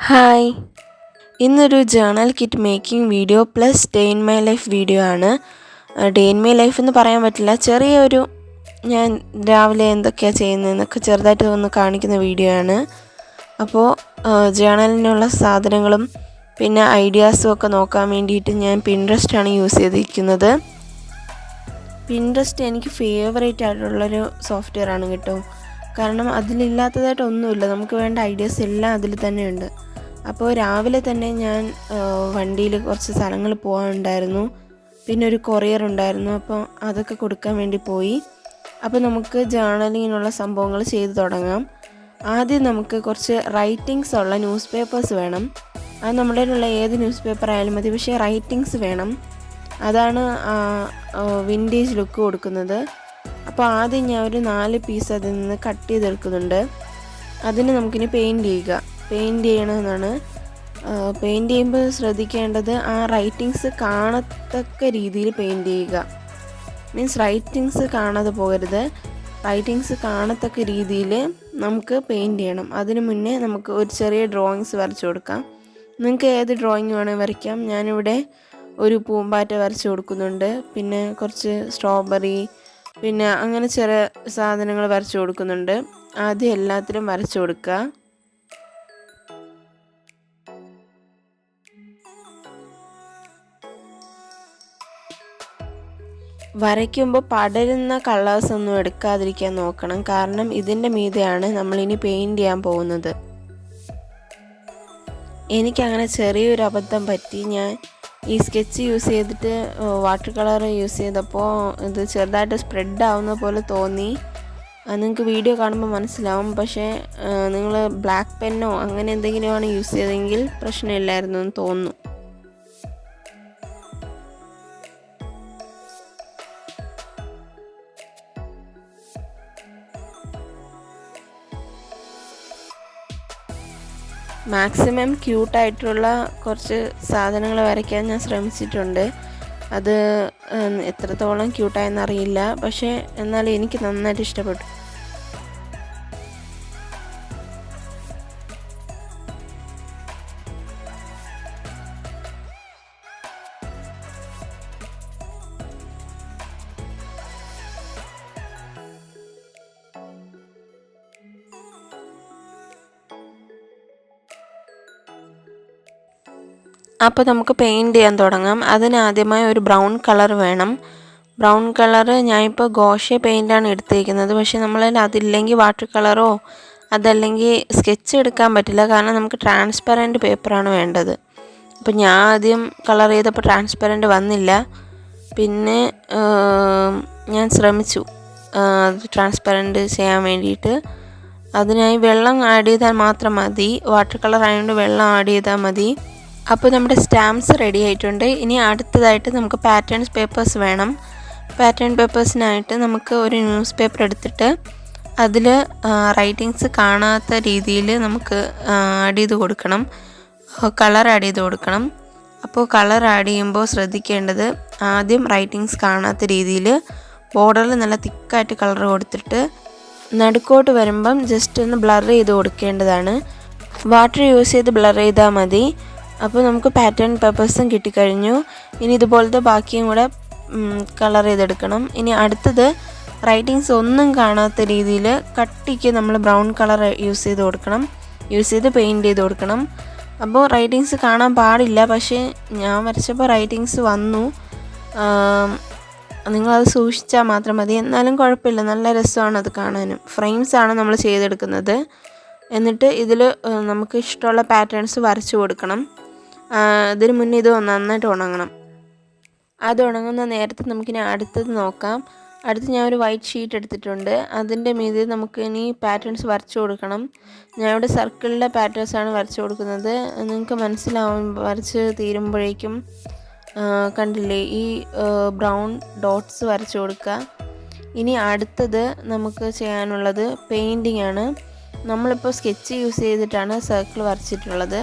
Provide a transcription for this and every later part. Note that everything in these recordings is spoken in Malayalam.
ഹായ്, ഇന്നൊരു journal kit making video plus day in my life video ആണ്. ഡേ ഇൻ മൈ ലൈഫ് എന്ന് പറയാൻ പറ്റില്ല, ചെറിയൊരു ഞാൻ രാവിലെ എന്തൊക്കെയാണ് ചെയ്യുന്നതെന്നൊക്കെ ചെറുതായിട്ട് ഒന്ന് കാണിക്കുന്ന വീഡിയോ ആണ്. അപ്പോൾ ജേണലിനുള്ള സാധനങ്ങളും പിന്നെ ഐഡിയാസും ഒക്കെ നോക്കാൻ വേണ്ടിയിട്ട് ഞാൻ പിൻട്രസ്റ്റ് ആണ് യൂസ് ചെയ്തിരിക്കുന്നത്. പിൻട്രസ്റ്റ് എനിക്ക് ഫേവറേറ്റ് ആയിട്ടുള്ളൊരു സോഫ്റ്റ്വെയർ ആണ് കേട്ടോ. കാരണം അതിലില്ലാത്തതായിട്ടൊന്നുമില്ല, നമുക്ക് വേണ്ട ഐഡിയാസ് എല്ലാം അതിൽ തന്നെ ഉണ്ട്. അപ്പോൾ രാവിലെ തന്നെ ഞാൻ വണ്ടിയിൽ കുറച്ച് സ്ഥലങ്ങൾ പോകാനുണ്ടായിരുന്നു, പിന്നെ ഒരു കൊറിയർ ഉണ്ടായിരുന്നു. അപ്പോൾ അതൊക്കെ കൊടുക്കാൻ വേണ്ടി പോയി. അപ്പോൾ നമുക്ക് ജേർണലിങ്ങിനുള്ള സംഭവങ്ങൾ ചെയ്തു തുടങ്ങാം. ആദ്യം നമുക്ക് കുറച്ച് റൈറ്റിങ്സ് ഉള്ള ന്യൂസ് പേപ്പേഴ്സ് വേണം. അത് നമ്മുടെ കയ്യിലുള്ള ഏത് ന്യൂസ് പേപ്പർ ആയാലും മതി, പക്ഷേ റൈറ്റിങ്സ് വേണം. അതാണ് വിൻറ്റേജ് ലുക്ക് കൊടുക്കുന്നത്. അപ്പോൾ ആദ്യം ഞാൻ ഒരു 4 പീസ് അതിൽ നിന്ന് കട്ട് ചെയ്തെടുക്കുന്നുണ്ട്. അതിന് നമുക്കിനി പെയിൻറ്റ് ചെയ്യണമെന്നാണ്. പെയിൻറ്റ് ചെയ്യുമ്പോൾ ശ്രദ്ധിക്കേണ്ടത് ആ റൈറ്റിങ്സ് കാണത്തക്ക രീതിയിൽ പെയിൻറ്റ് ചെയ്യുക. മീൻസ് റൈറ്റിങ്സ് കാണാതെ പോകരുത്, റൈറ്റിങ്സ് കാണത്തക്ക രീതിയിൽ നമുക്ക് പെയിൻറ്റ് ചെയ്യണം. അതിന് മുന്നേ നമുക്ക് ഒരു ചെറിയ ഡ്രോയിങ്സ് വരച്ചു കൊടുക്കാം. നിങ്ങൾക്ക് ഏത് ഡ്രോയിങ് വേണമെങ്കിൽ വരയ്ക്കാം. ഞാനിവിടെ ഒരു പൂമ്പാറ്റ വരച്ചു കൊടുക്കുന്നുണ്ട്, പിന്നെ കുറച്ച് സ്ട്രോബെറി, പിന്നെ അങ്ങനെ ചെറിയ സാധനങ്ങൾ വരച്ചു കൊടുക്കുന്നുണ്ട്. ആദ്യം എല്ലാത്തിലും വരച്ചു കൊടുക്കുക. വരയ്ക്കുമ്പോൾ പടരുന്ന കളേഴ്സ് ഒന്നും എടുക്കാതിരിക്കാൻ നോക്കണം, കാരണം ഇതിൻ്റെ മീതെയാണ് നമ്മളിനി പെയിൻറ്റ് ചെയ്യാൻ പോകുന്നത്. എനിക്കങ്ങനെ ചെറിയൊരു അബദ്ധം പറ്റി. ഞാൻ ഈ സ്കെച്ച് യൂസ് ചെയ്തിട്ട് വാട്ടർ കളർ യൂസ് ചെയ്തപ്പോൾ ഇത് ചെറുതായിട്ട് സ്പ്രെഡ് ആവുന്ന പോലെ തോന്നി. നിങ്ങൾക്ക് വീഡിയോ കാണുമ്പോൾ മനസ്സിലാവും. പക്ഷേ നിങ്ങൾ ബ്ലാക്ക് പെന്നോ അങ്ങനെ എന്തെങ്കിലുമാണ് യൂസ് ചെയ്തതെങ്കിൽ പ്രശ്നമില്ലായിരുന്നു എന്ന് തോന്നുന്നു. മാക്സിമം ക്യൂട്ടായിട്ടുള്ള കുറച്ച് സാധനങ്ങൾ വരയ്ക്കാൻ ഞാൻ ശ്രമിച്ചിട്ടുണ്ട്. അത് എത്രത്തോളം ക്യൂട്ടായെന്നറിയില്ല, പക്ഷേ എന്നാലും എനിക്ക് നന്നായിട്ട് ഇഷ്ടപ്പെട്ടു. അപ്പോൾ നമുക്ക് പെയിൻറ്റ് ചെയ്യാൻ തുടങ്ങാം. അതിനാദ്യമായി ഒരു ബ്രൗൺ കളർ വേണം. ബ്രൗൺ കളർ ഞാനിപ്പോൾ ഗോഷെ പെയിൻ്റാണ് എടുത്തിരിക്കുന്നത്. പക്ഷേ അതില്ലെങ്കിൽ വാട്ടർ കളറോ അതല്ലെങ്കിൽ സ്കെച്ച് എടുക്കാൻ പറ്റില്ല, കാരണം നമുക്ക് ട്രാൻസ്പെറൻറ്റ് പേപ്പറാണ് വേണ്ടത്. അപ്പോൾ ഞാൻ ആദ്യം കളർ ചെയ്തപ്പോൾ ട്രാൻസ്പെറൻറ്റ് വന്നില്ല. പിന്നെ ഞാൻ ശ്രമിച്ചു ട്രാൻസ്പെറൻറ്റ് ചെയ്യാൻ വേണ്ടിയിട്ട്. അതിനായി വെള്ളം ആഡ് ചെയ്താൽ മാത്രം മതി, വാട്ടർ കളർ ആയതുകൊണ്ട് വെള്ളം ആഡ് ചെയ്താൽ മതി. അപ്പോൾ നമ്മുടെ സ്റ്റാമ്പ്സ് റെഡി ആയിട്ടുണ്ട്. ഇനി അടുത്തതായിട്ട് നമുക്ക് പാറ്റേൺസ് പേപ്പേഴ്സ് വേണം. പാറ്റേൺ പേപ്പേഴ്സിനായിട്ട് നമുക്ക് ഒരു ന്യൂസ് പേപ്പർ എടുത്തിട്ട് അതിൽ റൈറ്റിങ്സ് കാണാത്ത രീതിയിൽ നമുക്ക് ആഡ് ചെയ്ത് കൊടുക്കണം, കളർ ആഡ് ചെയ്ത് കൊടുക്കണം. അപ്പോൾ കളർ ആഡ് ചെയ്യുമ്പോൾ ശ്രദ്ധിക്കേണ്ടത് ആദ്യം റൈറ്റിങ്സ് കാണാത്ത രീതിയിൽ ബോർഡറിൽ നല്ല തിക്കായിട്ട് കളർ കൊടുത്തിട്ട് നടുക്കോട്ട് വരുമ്പം ജസ്റ്റ് ഒന്ന് ബ്ലർ ചെയ്ത് കൊടുക്കേണ്ടതാണ്. വാട്ടർ യൂസ് ചെയ്ത് ബ്ലർ ചെയ്താൽ മതി. അപ്പോൾ നമുക്ക് പാറ്റേൺ പേപ്പേഴ്സും കിട്ടിക്കഴിഞ്ഞു. ഇനി ഇതുപോലത്തെ ബാക്കിയും കൂടെ കളർ ചെയ്തെടുക്കണം. ഇനി അടുത്തത് റൈറ്റിങ്സ് ഒന്നും കാണാത്ത രീതിയിൽ കട്ടിക്ക് നമ്മൾ ബ്രൗൺ കളർ യൂസ് ചെയ്ത് പെയിൻറ്റ് ചെയ്ത് കൊടുക്കണം. അപ്പോൾ റൈറ്റിങ്സ് കാണാൻ പാടില്ല, പക്ഷേ ഞാൻ വരച്ചപ്പോൾ റൈറ്റിങ്സ് വന്നു. നിങ്ങളത് സൂക്ഷിച്ചാൽ മാത്രം മതി. എന്നാലും കുഴപ്പമില്ല, നല്ല രസമാണ് അത് കാണാനും. ഫ്രെയിംസാണ് നമ്മൾ ചെയ്തെടുക്കുന്നത്. എന്നിട്ട് ഇതിൽ നമുക്ക് ഇഷ്ടമുള്ള പാറ്റേൺസ് വരച്ചു കൊടുക്കണം. ഇതിന് മുന്നേ ഇത് നന്നായിട്ട് ഉണങ്ങണം. അത് ഉണങ്ങുന്ന നേരത്തെ നമുക്കിനി അടുത്തത് നോക്കാം. അടുത്ത് ഞാൻ ഒരു വൈറ്റ് ഷീറ്റ് എടുത്തിട്ടുണ്ട്. അതിൻ്റെ മീതെ നമുക്ക് ഇനി പാറ്റേൺസ് വരച്ചു കൊടുക്കണം. ഞാൻ ഇവിടെ സർക്കിളിലെ പാറ്റേൺസാണ് വരച്ചു കൊടുക്കുന്നത്. നിങ്ങൾക്ക് മനസ്സിലാവും വരച്ച് തീരുമ്പോഴേക്കും. കണ്ടില്ലേ, ഈ ബ്രൗൺ ഡോട്ട്സ് വരച്ചു കൊടുക്കുക. ഇനി അടുത്തത് നമുക്ക് ചെയ്യാനുള്ളത് പെയിൻറ്റിംഗ് ആണ്. നമ്മളിപ്പോൾ സ്കെച്ച് യൂസ് ചെയ്തിട്ടാണ് സർക്കിൾ വരച്ചിട്ടുള്ളത്.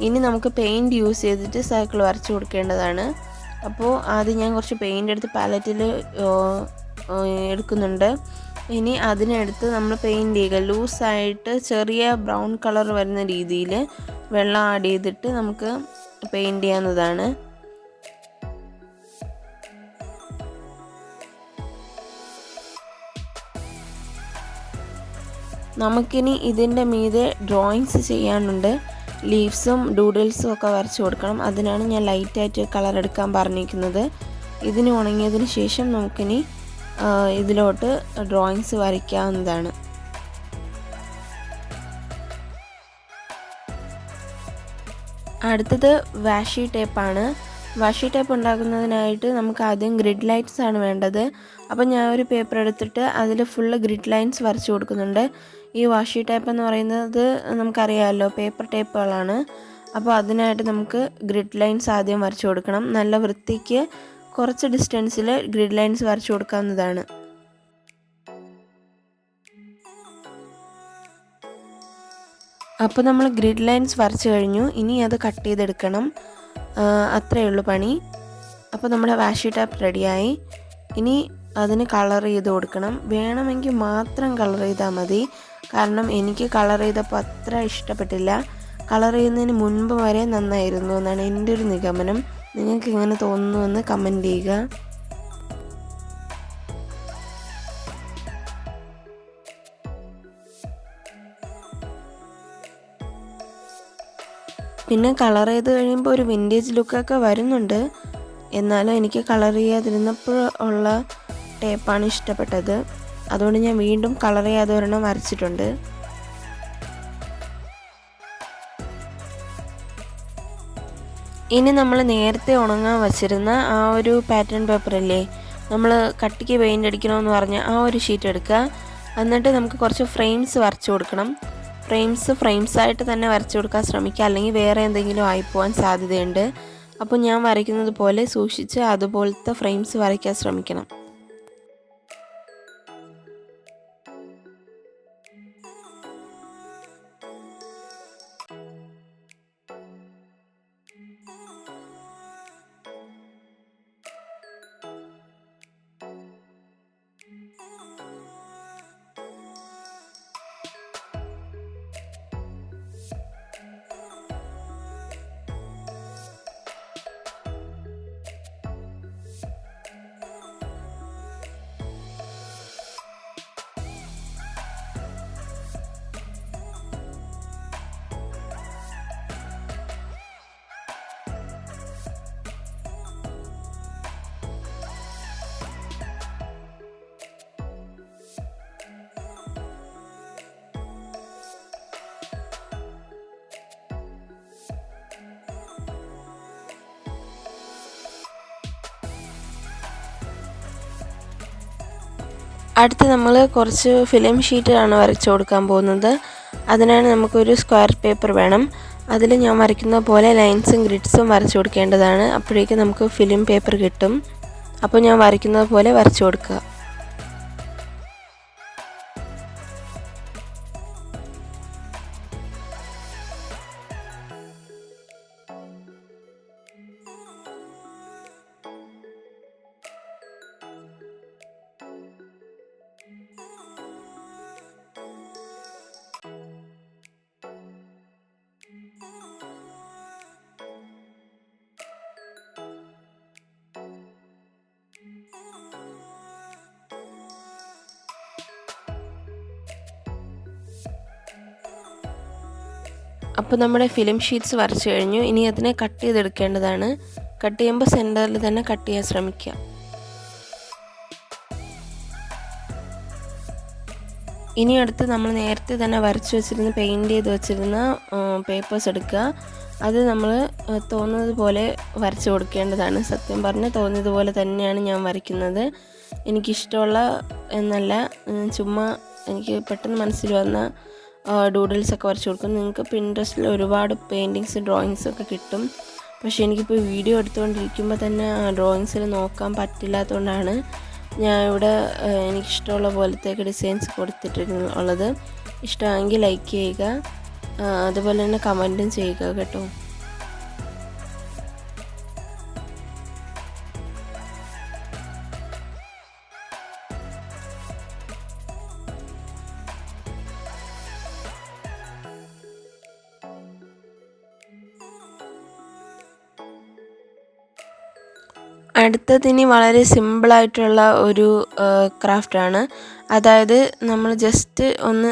ഇനി നമുക്ക് പെയിൻറ്റ് യൂസ് ചെയ്തിട്ട് സർക്കിൾ വരച്ചു കൊടുക്കേണ്ടതാണ്. അപ്പോൾ ആദ്യം ഞാൻ കുറച്ച് പെയിൻ്റ് എടുത്ത് പാലറ്റിൽ എടുക്കുന്നുണ്ട്. ഇനി അതിനെടുത്ത് നമ്മൾ പെയിൻറ്റ് ചെയ്യുക. ലൂസായിട്ട് ചെറിയ ബ്രൗൺ കളർ വരുന്ന രീതിയിൽ വെള്ളം ആഡ് ചെയ്തിട്ട് നമുക്ക് പെയിൻറ് ചെയ്യാവുന്നതാണ്. നമുക്കിനി ഇതിൻ്റെ മീതെ ഡ്രോയിങ്സ് ചെയ്യാനുണ്ട്. ലീവ്സും ഡൂഡിൽസും ഒക്കെ വരച്ച് കൊടുക്കണം. അതിനാണ് ഞാൻ ലൈറ്റായിട്ട് കളർ എടുക്കാൻ പറഞ്ഞിരിക്കുന്നത്. ഇതിന് ഉണങ്ങിയതിന് ശേഷം നമുക്കിനി ഇതിലോട്ട് ഡ്രോയിങ്സ് വരയ്ക്കാവുന്നതാണ്. അടുത്തത് വാഷി ടേപ്പാണ്. വാഷി ടേപ്പ് ഉണ്ടാക്കുന്നതിനായിട്ട് നമുക്ക് ആദ്യം ഗ്രിഡ് ലൈൻസ് ആണ് വേണ്ടത്. അപ്പം ഞാൻ ഒരു പേപ്പർ എടുത്തിട്ട് അതിൽ ഫുള്ള് ഗ്രിഡ് ലൈൻസ് വരച്ച് കൊടുക്കുന്നുണ്ട്. ഈ വാഷി ടേപ്പ് എന്ന് പറയുന്നത് നമുക്കറിയാമല്ലോ, പേപ്പർ ടേപ്പുകളാണ്. അപ്പോൾ അതിനായിട്ട് നമുക്ക് ഗ്രിഡ് ലൈൻസ് ആദ്യം വരച്ച് കൊടുക്കണം. നല്ല വൃത്തിക്ക് കുറച്ച് ഡിസ്റ്റൻസിൽ ഗ്രിഡ് ലൈൻസ് വരച്ച് കൊടുക്കാവുന്നതാണ്. അപ്പോൾ നമ്മൾ ഗ്രിഡ് ലൈൻസ് വരച്ച് കഴിഞ്ഞു. ഇനി അത് കട്ട് ചെയ്തെടുക്കണം. അത്രയേ ഉള്ളൂ പണി. അപ്പോൾ നമ്മുടെ വാഷി ടാപ്പ് റെഡിയായി. ഇനി അതിന് കളർ ചെയ്ത് കൊടുക്കണം. വേണമെങ്കിൽ മാത്രം കളർ ചെയ്താൽ മതി. കാരണം എനിക്ക് കളർ ചെയ്തപ്പോൾ അത്ര ഇഷ്ടപ്പെട്ടില്ല. കളർ ചെയ്യുന്നതിന് മുൻപ് വരെ നന്നായിരുന്നു എന്നാണ് എൻ്റെ ഒരു നിഗമനം. നിങ്ങൾക്ക് എങ്ങനെ തോന്നുന്നുവെന്ന് കമൻറ്റ് ചെയ്യുക. പിന്നെ കളർ ചെയ്ത് കഴിയുമ്പോൾ ഒരു വിൻറ്റേജ് ലുക്കൊക്കെ വരുന്നുണ്ട്. എന്നാലും എനിക്ക് കളർ ചെയ്യാതിരുന്നപ്പോൾ ഉള്ള ടേപ്പാണ് ഇഷ്ടപ്പെട്ടത്. അതുകൊണ്ട് ഞാൻ വീണ്ടും കളർ ചെയ്യാതെ ഒരെണ്ണം വരച്ചിട്ടുണ്ട്. ഇനി നമ്മൾ നേരത്തെ ഉണങ്ങാൻ വച്ചിരുന്ന ആ ഒരു പാറ്റേൺ പേപ്പറല്ലേ, നമ്മൾ കട്ടിക്ക് പെയിൻ്റ് അടിക്കണമെന്ന് പറഞ്ഞ ആ ഒരു ഷീറ്റ് എടുക്കുക. എന്നിട്ട് നമുക്ക് കുറച്ച് ഫ്രെയിംസ് വരച്ചു കൊടുക്കണം. ഫ്രെയിംസായിട്ട് തന്നെ വരച്ചു കൊടുക്കാൻ ശ്രമിക്കുക, അല്ലെങ്കിൽ വേറെ എന്തെങ്കിലും ആയിപ്പോവാൻ സാധ്യതയുണ്ട്. അപ്പോൾ ഞാൻ വരയ്ക്കുന്നത് പോലെ സൂക്ഷിച്ച് അതുപോലത്തെ ഫ്രെയിംസ് വരയ്ക്കാൻ ശ്രമിക്കണം. അടുത്ത് നമ്മൾ കുറച്ച് ഫിലിം ഷീറ്റാണ് വരച്ചു കൊടുക്കാൻ പോകുന്നത്. അതിനാണ് നമുക്കൊരു സ്ക്വയർ പേപ്പർ വേണം. അതിൽ ഞാൻ വരയ്ക്കുന്ന പോലെ ലൈൻസും ഗ്രിഡ്സും വരച്ചു കൊടുക്കേണ്ടതാണ്. അപ്പോഴേക്കും നമുക്ക് ഫിലിം പേപ്പർ കിട്ടും. അപ്പോൾ ഞാൻ വരയ്ക്കുന്നത് പോലെ വരച്ചു കൊടുക്കുക. അപ്പോൾ നമ്മുടെ ഫിലിം ഷീറ്റ്സ് വരച്ചു കഴിഞ്ഞു. ഇനി അതിനെ കട്ട് ചെയ്തെടുക്കേണ്ടതാണ്. കട്ട് ചെയ്യുമ്പോൾ സെൻറ്ററിൽ തന്നെ കട്ട് ചെയ്യാൻ ശ്രമിക്കുക. ഇനി അടുത്ത് നമ്മൾ നേരത്തെ തന്നെ വരച്ച് വെച്ചിരുന്ന പെയിൻറ്റ് ചെയ്ത് വെച്ചിരുന്ന പേപ്പേഴ്സ് എടുക്കുക. അത് നമ്മൾ തോന്നുന്നത് പോലെ വരച്ച് കൊടുക്കേണ്ടതാണ്. സത്യം പറഞ്ഞാൽ തോന്നിയത് പോലെ തന്നെയാണ് ഞാൻ വരയ്ക്കുന്നത്. എനിക്കിഷ്ടമുള്ള എന്നല്ല, ചുമ്മാ എനിക്ക് പെട്ടെന്ന് മനസ്സിൽ വന്ന ഡൂഡിൽസൊക്കെ വരച്ച് കൊടുക്കും. നിങ്ങൾക്ക് പിൻട്രസ്റ്റിൽ ഒരുപാട് പെയിൻറ്റിങ്സ് ഡ്രോയിങ്സും ഒക്കെ കിട്ടും. പക്ഷേ എനിക്കിപ്പോൾ വീഡിയോ എടുത്തുകൊണ്ടിരിക്കുമ്പോൾ തന്നെ ആ ഡ്രോയിങ്സിൽ നോക്കാൻ പറ്റില്ലാത്തതുകൊണ്ടാണ് ഞാൻ ഇവിടെ എനിക്കിഷ്ടമുള്ള പോലത്തേക്ക് ഡിസൈൻസ് കൊടുത്തിട്ടുള്ളത്. ഇഷ്ടമായെങ്കിൽ ലൈക്ക് ചെയ്യുക, അതുപോലെ തന്നെ കമൻറ്റും ചെയ്യുക കേട്ടോ. അടുത്തതിനി വളരെ സിമ്പിളായിട്ടുള്ള ഒരു ക്രാഫ്റ്റാണ്. അതായത് നമ്മൾ ജസ്റ്റ് ഒന്ന്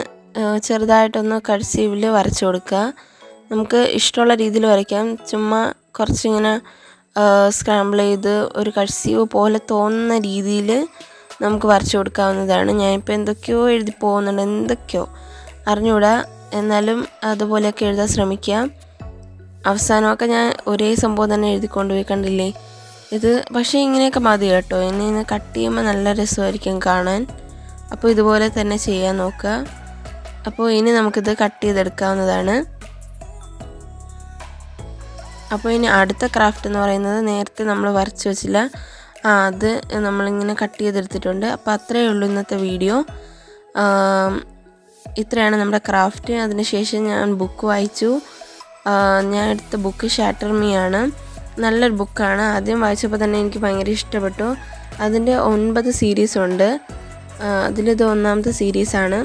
ചെറുതായിട്ടൊന്ന് കർസീവിൽ വരച്ചു കൊടുക്കുക. നമുക്ക് ഇഷ്ടമുള്ള രീതിയിൽ വരയ്ക്കാം. ചുമ്മാ കുറച്ചിങ്ങനെ സ്ക്രാമ്പിൾ ചെയ്ത് ഒരു കർസീവ് പോലെ തോന്നുന്ന രീതിയിൽ നമുക്ക് വരച്ചു കൊടുക്കാവുന്നതാണ്. ഞാനിപ്പോൾ എന്തൊക്കെയോ എഴുതി പോകുന്നുണ്ട്, എന്തൊക്കെയോ അറിഞ്ഞുകൂടാ. എന്നാലും അതുപോലെയൊക്കെ എഴുതാൻ ശ്രമിക്കാം. അവസാനമൊക്കെ ഞാൻ ഒരേ സംഭവം തന്നെ എഴുതിക്കൊണ്ടുപോയി, കണ്ടില്ലേ? ഇത് പക്ഷേ ഇങ്ങനെയൊക്കെ മതി കേട്ടോ. ഇന്ന് കട്ട് ചെയ്യുമ്പോൾ നല്ല രസമായിരിക്കും കാണാൻ. അപ്പോൾ ഇതുപോലെ തന്നെ ചെയ്യാൻ നോക്കുക. അപ്പോൾ ഇനി നമുക്കിത് കട്ട് ചെയ്തെടുക്കാവുന്നതാണ്. അപ്പോൾ ഇനി അടുത്ത ക്രാഫ്റ്റ് എന്ന് പറയുന്നത് നേരത്തെ നമ്മൾ വരച്ച് വെച്ചില്ല, അത് നമ്മളിങ്ങനെ കട്ട് ചെയ്തെടുത്തിട്ടുണ്ട്. അപ്പോൾ അത്രയേ ഉള്ളൂ ഇന്നത്തെ വീഡിയോ. ഇത്രയാണ് നമ്മുടെ ക്രാഫ്റ്റ്. അതിനുശേഷം ഞാൻ ബുക്ക് വായിച്ചു. ഞാൻ എടുത്ത ബുക്ക് ഷാറ്റർ മീ ആണ്. നല്ലൊരു ബുക്കാണ്. ആദ്യം വായിച്ചപ്പോൾ തന്നെ എനിക്ക് ഭയങ്കര ഇഷ്ടപ്പെട്ടു. അതിൻ്റെ 9 സീരീസ് ഉണ്ട്. അതിലിത് 1ാമത്തെ സീരീസാണ്.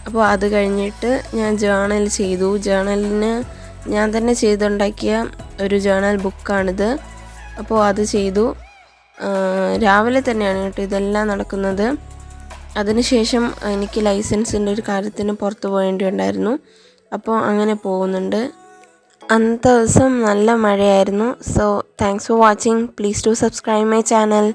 അപ്പോൾ അത് കഴിഞ്ഞിട്ട് ഞാൻ ജേണൽ ചെയ്തു. ജേണലിന് ഞാൻ തന്നെ ചെയ്തുണ്ടാക്കിയ ഒരു ജേണൽ ബുക്കാണിത്. അപ്പോൾ അത് ചെയ്തു. രാവിലെ തന്നെയാണ് കേട്ടോ ഇതെല്ലാം നടക്കുന്നത്. അതിനുശേഷം എനിക്ക് ലൈസൻസിൻ്റെ ഒരു കാര്യത്തിന് പുറത്ത് പോകേണ്ടിയുണ്ടായിരുന്നു. അപ്പോൾ അങ്ങനെ പോകുന്നുണ്ട്. അന്നത്തെ ദിവസം നല്ല മഴയായിരുന്നു. So thanks for watching. Please to subscribe my channel.